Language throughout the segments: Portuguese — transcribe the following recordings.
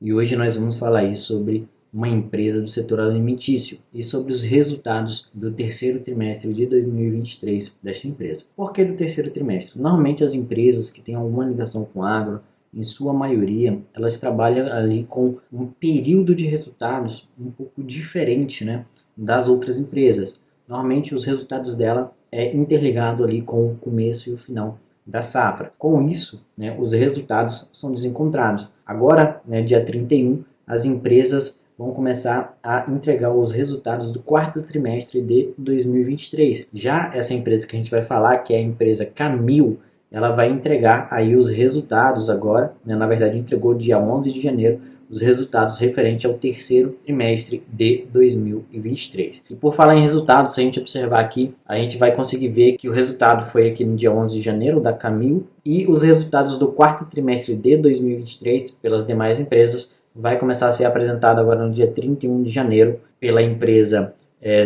E hoje nós vamos falar aí sobre uma empresa do setor alimentício e sobre os resultados do terceiro trimestre de 2023 desta empresa. Por que do terceiro trimestre? Normalmente as empresas que têm alguma ligação com agro, em sua maioria, elas trabalham ali com um período de resultados um pouco diferente, né, das outras empresas. Normalmente os resultados dela é interligado ali com o começo e o final da safra. Com isso, né, os resultados são desencontrados. Agora, né, dia 31, as empresas vão começar a entregar os resultados do quarto trimestre de 2023. Já essa empresa que a gente vai falar, que é a empresa Camil, ela vai entregar aí os resultados agora, né, na verdade entregou dia 11 de janeiro, os resultados referentes ao terceiro trimestre de 2023. E por falar em resultados, se a gente observar aqui, a gente vai conseguir ver que o resultado foi aqui no dia 11 de janeiro da Camil e os resultados do quarto trimestre de 2023 pelas demais empresas vai começar a ser apresentado agora no dia 31 de janeiro pela empresa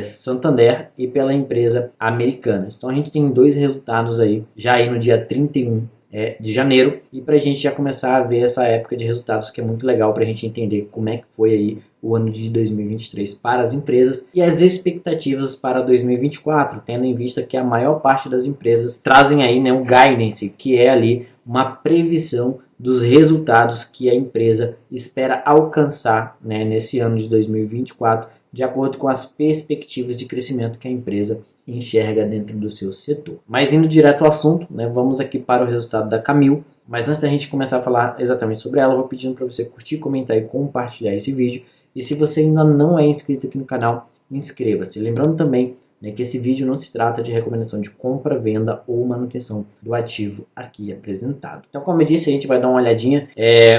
Santander e pela empresa Americanas. Então a gente tem dois resultados aí, já aí no dia 31 de janeiro, e para a gente já começar a ver essa época de resultados que é muito legal para a gente entender como é que foi aí o ano de 2023 para as empresas e as expectativas para 2024, tendo em vista que a maior parte das empresas trazem aí, né, o guidance, que é ali uma previsão dos resultados que a empresa espera alcançar, né, nesse ano de 2024, de acordo com as perspectivas de crescimento que a empresa enxerga dentro do seu setor. Mas indo direto ao assunto, né, vamos aqui para o resultado da Camil. Mas antes da gente começar a falar exatamente sobre ela, eu vou pedindo para você curtir, comentar e compartilhar esse vídeo. E se você ainda não é inscrito aqui no canal, inscreva-se. Lembrando também, né, que esse vídeo não se trata de recomendação de compra, venda ou manutenção do ativo aqui apresentado. Então, como eu disse, a gente vai dar uma olhadinha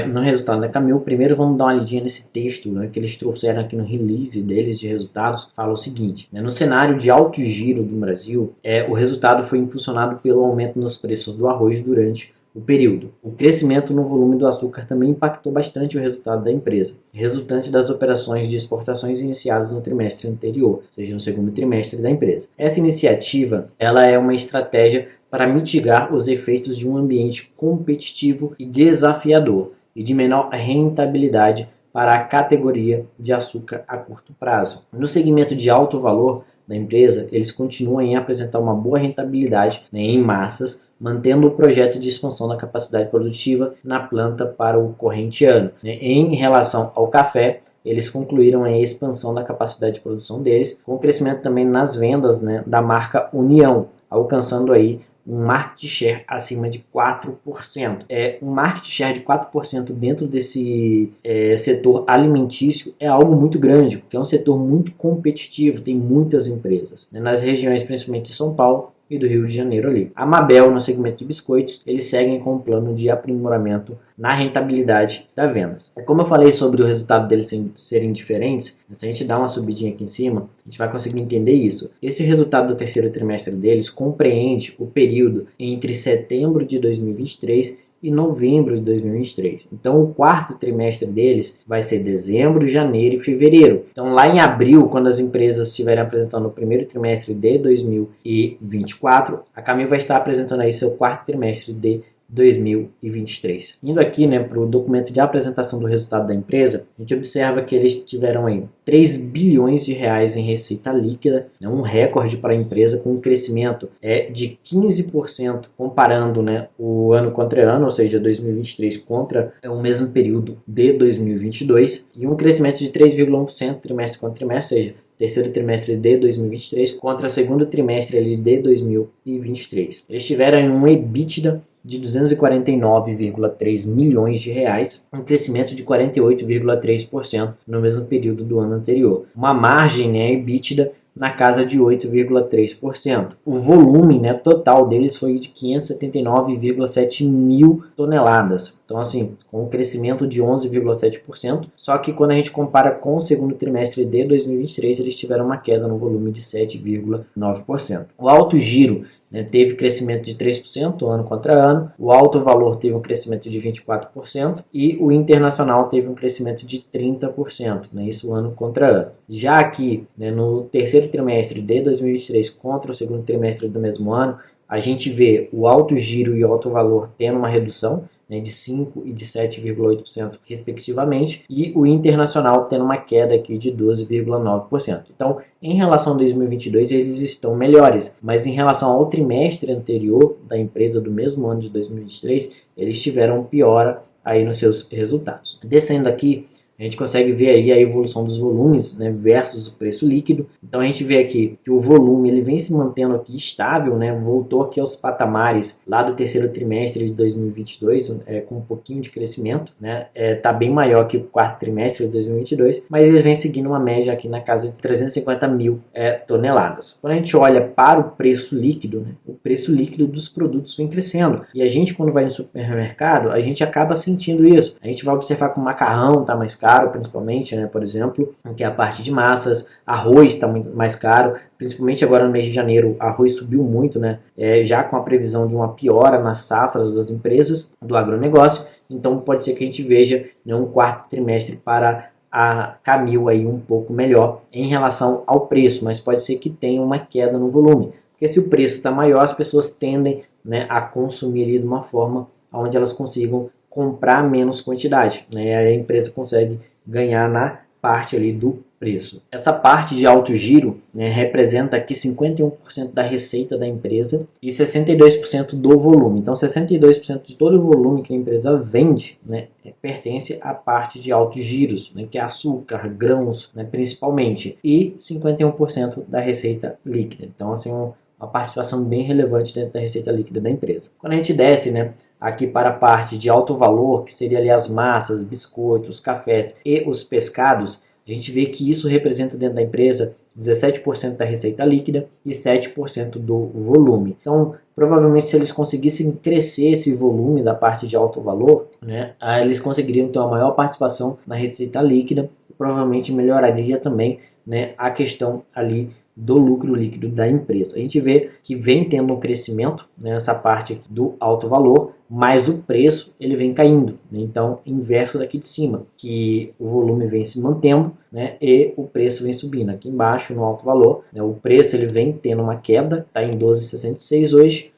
no resultado da Camil. Primeiro vamos dar uma olhadinha nesse texto, né, que eles trouxeram aqui no release deles de resultados. Fala o seguinte, né, no cenário de alto giro do Brasil, o resultado foi impulsionado pelo aumento nos preços do arroz durante o período. O crescimento no volume do açúcar também impactou bastante o resultado da empresa, resultante das operações de exportações iniciadas no trimestre anterior, ou seja, no segundo trimestre da empresa. Essa iniciativa, ela é uma estratégia para mitigar os efeitos de um ambiente competitivo e desafiador e de menor rentabilidade para a categoria de açúcar a curto prazo. No segmento de alto valor da empresa, eles continuam a apresentar uma boa rentabilidade, né, em massas, mantendo o projeto de expansão da capacidade produtiva na planta para o corrente ano. Em relação ao café, eles concluíram a expansão da capacidade de produção deles, com crescimento também nas vendas, né, da marca União, alcançando aí um market share acima de 4%. Um market share de 4% dentro desse setor alimentício é algo muito grande, porque é um setor muito competitivo, tem muitas empresas, né, nas regiões principalmente de São Paulo e do Rio de Janeiro ali. A Mabel, no segmento de biscoitos, eles seguem com um plano de aprimoramento na rentabilidade das vendas. Como eu falei sobre o resultado deles serem diferentes, se a gente dá uma subidinha aqui em cima, a gente vai conseguir entender isso. Esse resultado do terceiro trimestre deles compreende o período entre setembro de 2023 e novembro de 2023. Então, o quarto trimestre deles vai ser dezembro, janeiro e fevereiro. Então, lá em abril, quando as empresas estiverem apresentando o primeiro trimestre de 2024, a Camil vai estar apresentando aí seu quarto trimestre de 2023. Indo aqui, né, para o documento de apresentação do resultado da empresa, a gente observa que eles tiveram aí 3 bilhões de reais em receita líquida, né, um recorde para a empresa, com um crescimento de 15% comparando, né, o ano contra ano, ou seja, 2023 contra o mesmo período de 2022, e um crescimento de 3,1% trimestre contra trimestre, ou seja, terceiro trimestre de 2023 contra o segundo trimestre ali de 2023. Eles tiveram um EBITDA de 249,3 milhões de reais, um crescimento de 48,3% no mesmo período do ano anterior. Uma margem, né, EBITDA na casa de 8,3%. O volume, né, total deles foi de 579,7 mil toneladas. Então, assim, com um crescimento de 11,7%. Só que quando a gente compara com o segundo trimestre de 2023, eles tiveram uma queda no volume de 7,9%. O alto giro, né, teve crescimento de 3% ano contra ano, o alto valor teve um crescimento de 24% e o internacional teve um crescimento de 30%, né, isso ano contra ano. Já aqui, né, no terceiro trimestre de 2023 contra o segundo trimestre do mesmo ano, a gente vê o alto giro e o alto valor tendo uma redução, né, de 5% e de 7,8% respectivamente, e o internacional tendo uma queda aqui de 12,9%. Então, em relação a 2022, eles estão melhores, mas em relação ao trimestre anterior da empresa do mesmo ano de 2023, eles tiveram piora aí nos seus resultados. Descendo aqui, a gente consegue ver aí a evolução dos volumes, né, versus o preço líquido. Então a gente vê aqui que o volume ele vem se mantendo aqui estável, né, voltou aqui aos patamares lá do terceiro trimestre de 2022, com um pouquinho de crescimento, né, tá bem maior que o quarto trimestre de 2022, mas ele vem seguindo uma média aqui na casa de 350 mil toneladas. Quando a gente olha para o preço líquido, né, o preço líquido dos produtos vem crescendo, e a gente quando vai no supermercado, a gente acaba sentindo isso. A gente vai observar que o macarrão tá mais caro, principalmente, né, por exemplo, que é a parte de massas, arroz está muito mais caro, principalmente agora no mês de janeiro, arroz subiu muito, né, já com a previsão de uma piora nas safras das empresas do agronegócio, então pode ser que a gente veja, né, um quarto trimestre para a Camil aí um pouco melhor em relação ao preço, mas pode ser que tenha uma queda no volume, porque se o preço está maior, as pessoas tendem, né, a consumir de uma forma onde elas consigam comprar menos quantidade, né? A empresa consegue ganhar na parte ali do preço. Essa parte de alto giro, né, representa aqui 51% da receita da empresa e 62% do volume. Então 62% de todo o volume que a empresa vende, né, pertence à parte de altos giros, né, que é açúcar, grãos, né, principalmente, e 51% da receita líquida. Então assim, uma participação bem relevante dentro da receita líquida da empresa. Quando a gente desce, né, aqui para a parte de alto valor, que seria ali as massas, biscoitos, cafés e os pescados, a gente vê que isso representa dentro da empresa 17% da receita líquida e 7% do volume. Então, provavelmente se eles conseguissem crescer esse volume da parte de alto valor, né, eles conseguiriam ter uma maior participação na receita líquida, e provavelmente melhoraria também, né, a questão ali do lucro líquido da empresa. A gente vê que vem tendo um crescimento nessa parte aqui do alto valor, mas o preço ele vem caindo, né? Então inverso daqui de cima, que o volume vem se mantendo, né, e o preço vem subindo. Aqui embaixo no alto valor, né, o preço ele vem tendo uma queda, está em 12,66 hoje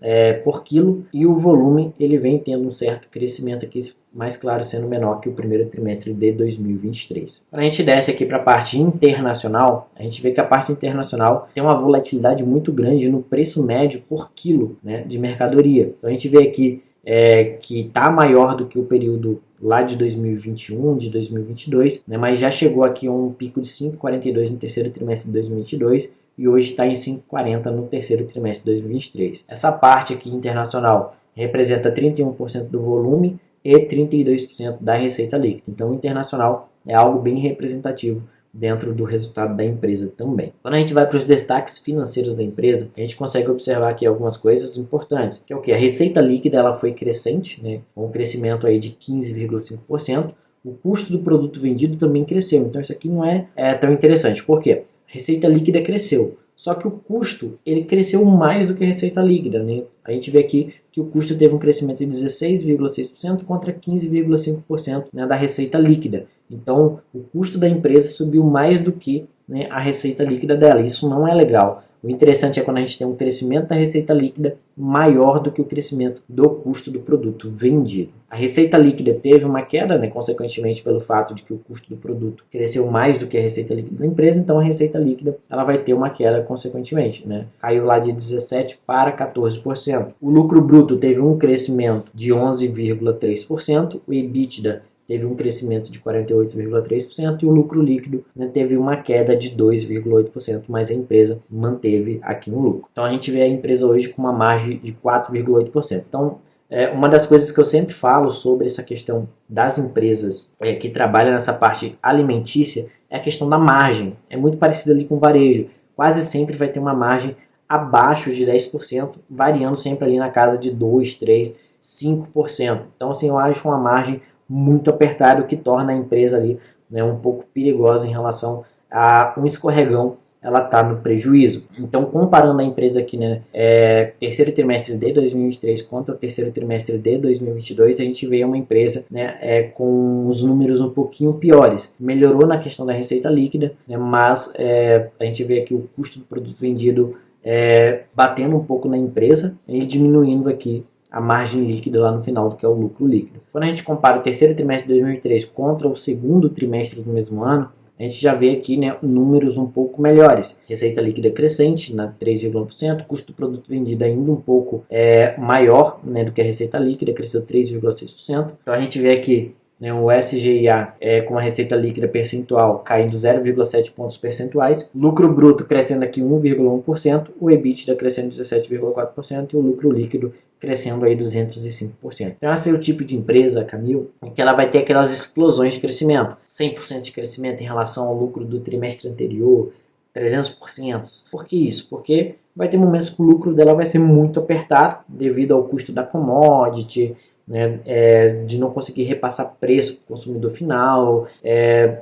por quilo, e o volume ele vem tendo um certo crescimento aqui, mais claro, sendo menor que o primeiro trimestre de 2023. Quando a gente desce aqui para a parte internacional, a gente vê que a parte internacional tem uma volatilidade muito grande no preço médio por quilo, né, de mercadoria. Então a gente vê aqui que está maior do que o período lá de 2021, de 2022, né, mas já chegou aqui a um pico de 5,42 no terceiro trimestre de 2022 e hoje está em 5,40 no terceiro trimestre de 2023. Essa parte aqui internacional representa 31% do volume e 32% da receita líquida. Então o internacional é algo bem representativo dentro do resultado da empresa também. Quando a gente vai para os destaques financeiros da empresa, a gente consegue observar aqui algumas coisas importantes, que é o que? A receita líquida ela foi crescente, né, com um crescimento aí de 15,5%. O custo do produto vendido também cresceu, então isso aqui não é tão interessante. Por quê? A receita líquida cresceu, só que o custo ele cresceu mais do que a receita líquida, né? A gente vê aqui que o custo teve um crescimento de 16,6% contra 15,5%, né, da receita líquida. Então, o custo da empresa subiu mais do que, né, a receita líquida dela. Isso não é legal. O interessante é quando a gente tem um crescimento da receita líquida maior do que o crescimento do custo do produto vendido. A receita líquida teve uma queda, né, consequentemente pelo fato de que o custo do produto cresceu mais do que a receita líquida da empresa, então a receita líquida ela vai ter uma queda consequentemente, né? Caiu lá de 17% para 14%. O lucro bruto teve um crescimento de 11,3%, o EBITDA teve um crescimento de 48,3% e o lucro líquido, né, teve uma queda de 2,8%, mas a empresa manteve aqui no lucro. Então a gente vê a empresa hoje com uma margem de 4,8%. Então uma das coisas que eu sempre falo sobre essa questão das empresas que trabalham nessa parte alimentícia é a questão da margem. É muito parecido ali com o varejo. Quase sempre vai ter uma margem abaixo de 10%, variando sempre ali na casa de 2%, 3%, 5%. Então assim, eu acho uma margem muito apertada, o que torna a empresa ali, né, um pouco perigosa em relação a um escorregão, ela está no prejuízo. Então, comparando a empresa aqui, né, terceiro trimestre de 2023 contra o terceiro trimestre de 2022, a gente vê uma empresa, né, com os números um pouquinho piores. Melhorou na questão da receita líquida, né, mas a gente vê aqui o custo do produto vendido batendo um pouco na empresa e diminuindo aqui a margem líquida lá no final, do que é o lucro líquido. Quando a gente compara o terceiro trimestre de 2023 contra o segundo trimestre do mesmo ano, a gente já vê aqui, né, números um pouco melhores. Receita líquida crescente, na 3,1%, custo do produto vendido ainda um pouco maior, né, do que a receita líquida, cresceu 3,6%. Então a gente vê aqui, né, o SGIA com a receita líquida percentual caindo 0,7 pontos percentuais, lucro bruto crescendo aqui 1,1%, o EBITDA crescendo 17,4% e o lucro líquido crescendo aí 205%. Então esse é o tipo de empresa, Camil, que ela vai ter aquelas explosões de crescimento, 100% de crescimento em relação ao lucro do trimestre anterior, 300%. Por que isso? Porque vai ter momentos que o lucro dela vai ser muito apertado devido ao custo da commodity, né, de não conseguir repassar preço para o consumidor final,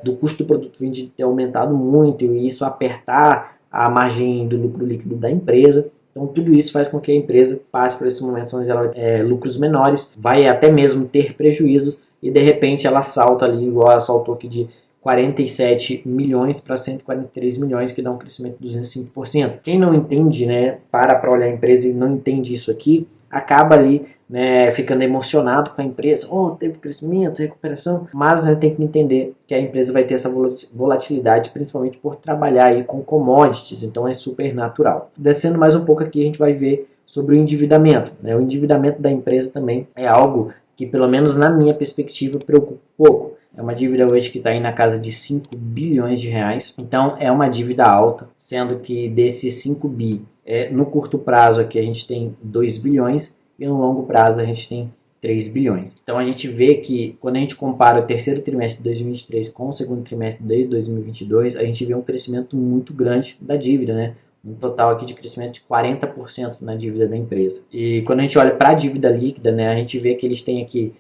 do custo do produto vendido ter aumentado muito e isso apertar a margem do lucro líquido da empresa. Então tudo isso faz com que a empresa passe por esses momentos onde ela lucros menores, vai até mesmo ter prejuízos e de repente ela salta ali, igual ela saltou aqui de 47 milhões para 143 milhões, que dá um crescimento de 205%. Quem não entende, né, para olhar a empresa e não entende isso aqui, acaba ali, né, ficando emocionado com a empresa, teve crescimento, recuperação, mas, né, tem que entender que a empresa vai ter essa volatilidade, principalmente por trabalhar aí com commodities, então é super natural. Descendo mais um pouco aqui, a gente vai ver sobre o endividamento, né? O endividamento da empresa também é algo que, pelo menos na minha perspectiva, preocupa um pouco. É uma dívida hoje que está aí na casa de 5 bilhões de reais, então é uma dívida alta, sendo que desses 5 bi, no curto prazo aqui a gente tem 2 bilhões e no longo prazo a gente tem 3 bilhões. Então a gente vê que quando a gente compara o terceiro trimestre de 2023 com o segundo trimestre de 2022, a gente vê um crescimento muito grande da dívida, né? Um total aqui de crescimento de 40% na dívida da empresa. E quando a gente olha para a dívida líquida, né, a gente vê que eles têm aqui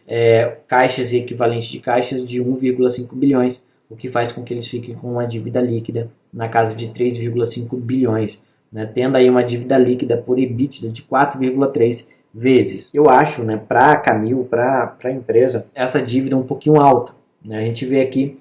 caixas e equivalentes de caixas de 1,5 bilhões, o que faz com que eles fiquem com uma dívida líquida na casa de 3,5 bilhões, né, tendo aí uma dívida líquida por EBITDA de 4,3 vezes. Eu acho, né, para a Camil, para a empresa, essa dívida é um pouquinho alta, né? A gente vê aqui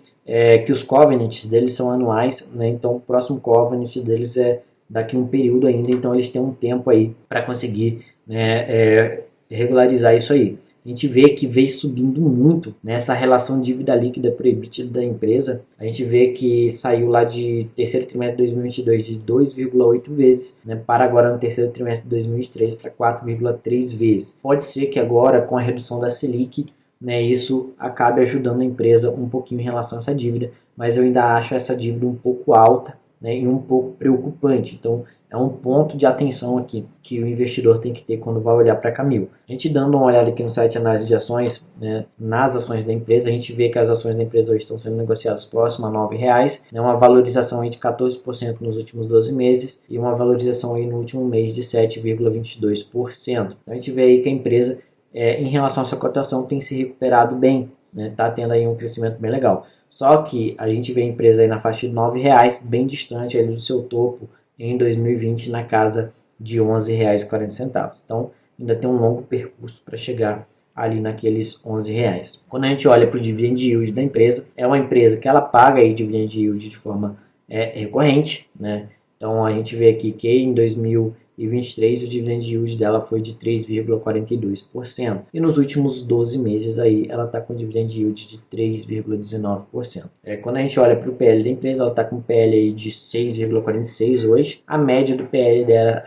que os covenants deles são anuais, né? Então o próximo covenant deles é daqui um período ainda, então eles têm um tempo aí para conseguir, né, regularizar isso aí. A gente vê que veio subindo muito nessa relação dívida líquida para o EBITDA da empresa. A gente vê que saiu lá de terceiro trimestre de 2022 de 2,8 vezes, né, para agora no terceiro trimestre de 2023 para 4,3 vezes. Pode ser que agora, com a redução da Selic, né, isso acabe ajudando a empresa um pouquinho em relação a essa dívida, mas eu ainda acho essa dívida um pouco alta, né, e um pouco preocupante. Então é um ponto de atenção aqui que o investidor tem que ter quando vai olhar para a Camil. A gente dando uma olhada aqui no site de análise de ações, né, nas ações da empresa, a gente vê que as ações da empresa hoje estão sendo negociadas próximo a R$ 9,00, né, uma valorização aí de 14% nos últimos 12 meses e uma valorização aí no último mês de 7,22%. Então a gente vê aí que a empresa, em relação à sua cotação, tem se recuperado bem, né, tá tendo aí um crescimento bem legal. Só que a gente vê a empresa aí na faixa de R$ 9,00, bem distante ali do seu topo em 2020 na casa de R$ 11,40. Então ainda tem um longo percurso para chegar ali naqueles R$ 11,00. Quando a gente olha para o dividend yield da empresa, é uma empresa que ela paga aí dividend yield de forma recorrente, né? Então a gente vê aqui que em 2023 o dividend yield dela foi de 3,42%. E nos últimos 12 meses aí ela está com dividend yield de 3,19%. Quando a gente olha para o PL da empresa, ela está com PL aí de 6,46 hoje. A média do PL dela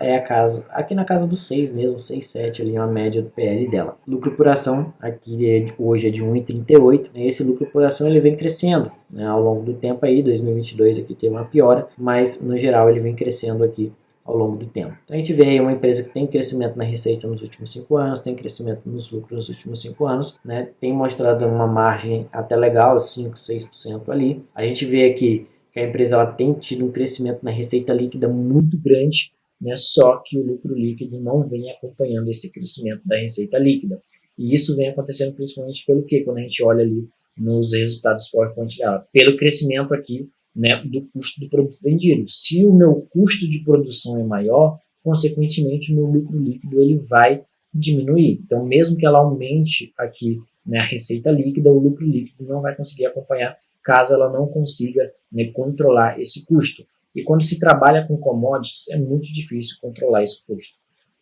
aqui na casa dos 6 mesmo, 6,7 ali é a média do PL dela. Lucro por ação aqui hoje é de 1,38. Esse lucro por ação ele vem crescendo, né, ao longo do tempo aí. 2022 aqui teve uma piora, mas no geral ele vem crescendo aqui ao longo do tempo. Então a gente vê aí uma empresa que tem crescimento na receita nos últimos 5 anos, tem crescimento nos lucros nos últimos 5 anos, né? Tem mostrado uma margem até legal, 5, 6% ali. A gente vê aqui que a empresa ela tem tido um crescimento na receita líquida muito grande, né? Só que o lucro líquido não vem acompanhando esse crescimento da receita líquida. E isso vem acontecendo principalmente pelo quê? Quando a gente olha ali nos resultados PowerPoint dela, pelo crescimento aqui, né, do custo do produto vendido. Se o meu custo de produção é maior, consequentemente o meu lucro líquido ele vai diminuir. Então, mesmo que ela aumente aqui, né, a receita líquida, o lucro líquido não vai conseguir acompanhar caso ela não consiga, né, controlar esse custo. E quando se trabalha com commodities, é muito difícil controlar esse custo.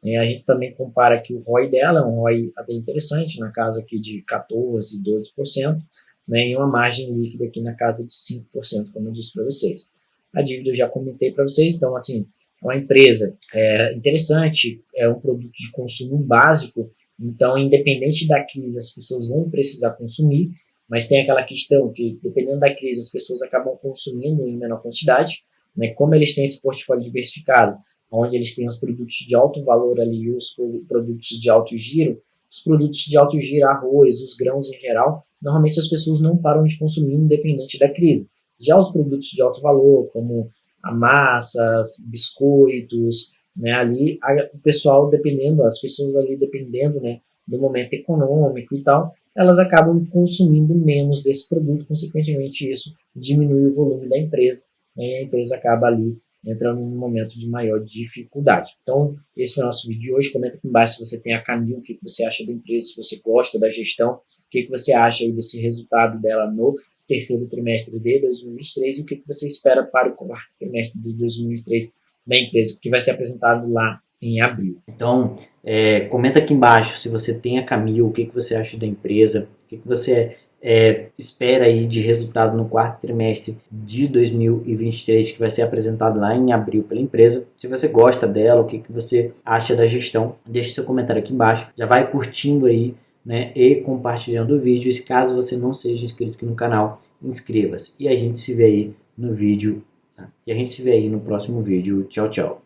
A gente também compara aqui o ROI dela, um ROI até interessante, na casa aqui de 14%, 12%, né, e uma margem líquida aqui na casa de 5%, como eu disse para vocês. A dívida eu já comentei para vocês, então, assim, é uma empresa interessante, é um produto de consumo básico, então, independente da crise, as pessoas vão precisar consumir, mas tem aquela questão que, dependendo da crise, as pessoas acabam consumindo em menor quantidade, né, como eles têm esse portfólio diversificado, onde eles têm os produtos de alto valor ali e os produtos de alto giro, os produtos de alto giro, arroz, os grãos em geral, normalmente as pessoas não param de consumir independente da crise. Já os produtos de alto valor, como a massas, biscoitos, né, ali o pessoal dependendo, as pessoas ali dependendo, né, do momento econômico e tal, elas acabam consumindo menos desse produto, consequentemente isso diminui o volume da empresa, né, e a empresa acaba ali entrando num momento de maior dificuldade. Então, esse foi o nosso vídeo de hoje. Comenta aqui embaixo se você tem a Camil, o que você acha da empresa, se você gosta da gestão, o que você acha aí desse resultado dela no terceiro trimestre de 2023 e o que você espera para o quarto trimestre de 2023 da empresa, que vai ser apresentado lá em abril. Então, comenta aqui embaixo se você tem a Camil, o que você acha da empresa, o que você espera aí de resultado no quarto trimestre de 2023, que vai ser apresentado lá em abril pela empresa. Se você gosta dela, o que você acha da gestão, deixe seu comentário aqui embaixo. Já vai curtindo aí, né, e compartilhando o vídeo. E caso você não seja inscrito aqui no canal, inscreva-se. E a gente se vê aí no vídeo, tá? E a gente se vê aí no próximo vídeo. Tchau, tchau.